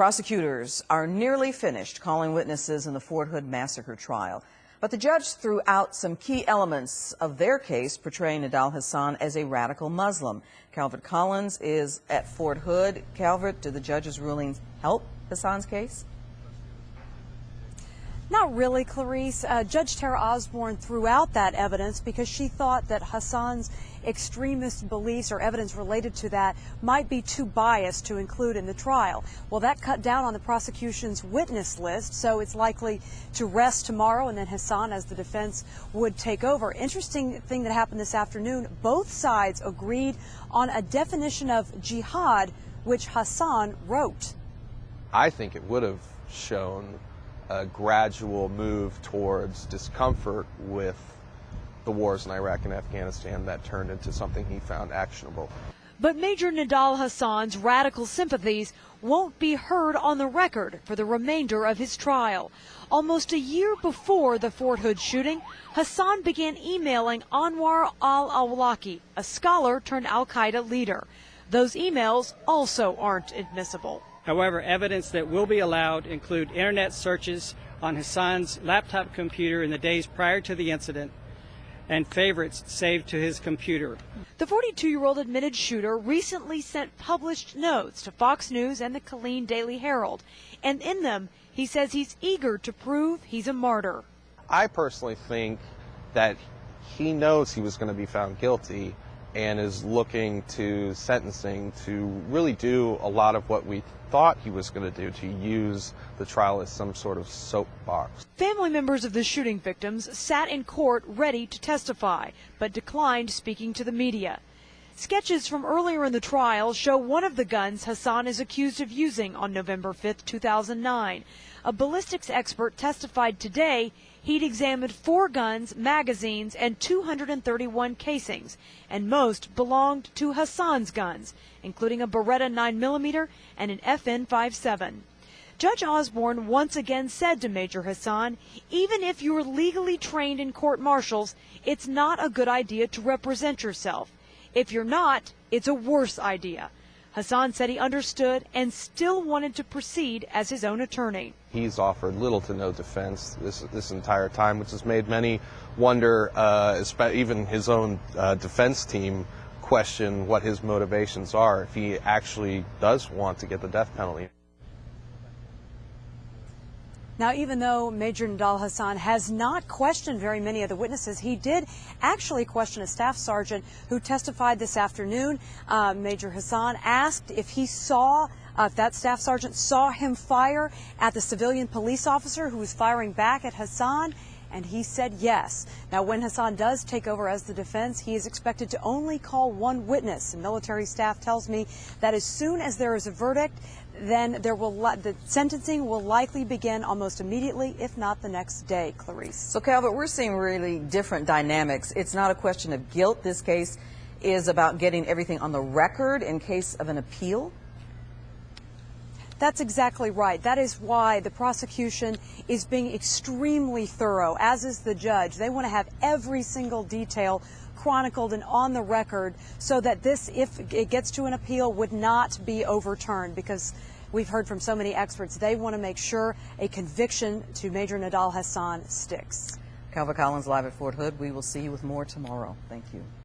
Prosecutors are nearly finished calling witnesses in the Fort Hood massacre trial. But the judge threw out some key elements of their case, portraying Nidal Hasan as a radical Muslim. Calvert Collins is at Fort Hood. Calvert, did the judge's rulings help Hasan's case? Not really, Clarice. Judge Tara Osborne threw out that evidence because she thought that Hasan's extremist beliefs or evidence related to that might be too biased to include in the trial. Well, that cut down on the prosecution's witness list, so it's likely to rest tomorrow, and then Hasan, as the defense, would take over. Interesting thing that happened this afternoon, both sides agreed on a definition of jihad, which Hasan wrote. I think it would have shown a gradual move towards discomfort with the wars in Iraq and Afghanistan that turned into something he found actionable. But Major Nidal Hasan's radical sympathies won't be heard on the record for the remainder of his trial. Almost a year before the Fort Hood shooting, Hasan began emailing Anwar al-Awlaki, a scholar turned al-Qaeda leader. Those emails also aren't admissible. However, evidence that will be allowed include internet searches on Hasan's laptop computer in the days prior to the incident and favorites saved to his computer. The 42-year-old admitted shooter recently sent published notes to Fox News and the Killeen Daily Herald, and in them he says he's eager to prove he's a martyr. I personally think that he knows he was going to be found guilty and is looking to sentencing to really do a lot of what we thought he was going to do, to use the trial as some sort of soapbox. Family members of the shooting victims sat in court ready to testify, but declined speaking to the media. Sketches from earlier in the trial show one of the guns Hasan is accused of using on November 5, 2009. A ballistics expert testified today he'd examined 4 guns, magazines, and 231 casings, and most belonged to Hasan's guns, including a Beretta 9mm and an FN-57. Judge Osborne once again said to Major Hasan, even if you're legally trained in court-martials, it's not a good idea to represent yourself. If you're not, it's a worse idea. Hasan said he understood and still wanted to proceed as his own attorney. He's offered little to no defense this entire time, which has made many wonder, even his own defense team, question what his motivations are if he actually does want to get the death penalty. Now, even though Major Nidal Hasan has not questioned very many of the witnesses, he did actually question a staff sergeant who testified this afternoon. Major Hasan asked if he saw, if that staff sergeant saw him fire at the civilian police officer who was firing back at Hasan, and he said yes. Now, when Hasan does take over as the defense, he is expected to only call one witness. And military staff tells me that as soon as there is a verdict, then the sentencing will likely begin almost immediately, if not the next day, Clarice. So, Calvert, we're seeing really different dynamics. It's not a question of guilt. This case is about getting everything on the record in case of an appeal. That's exactly right. That is why the prosecution is being extremely thorough, as is the judge. They want to have every single detail chronicled and on the record so that this, if it gets to an appeal, would not be overturned, because we've heard from so many experts, they want to make sure a conviction to Major Nidal Hasan sticks. Calvert Collins live at Fort Hood. We will see you with more tomorrow. Thank you.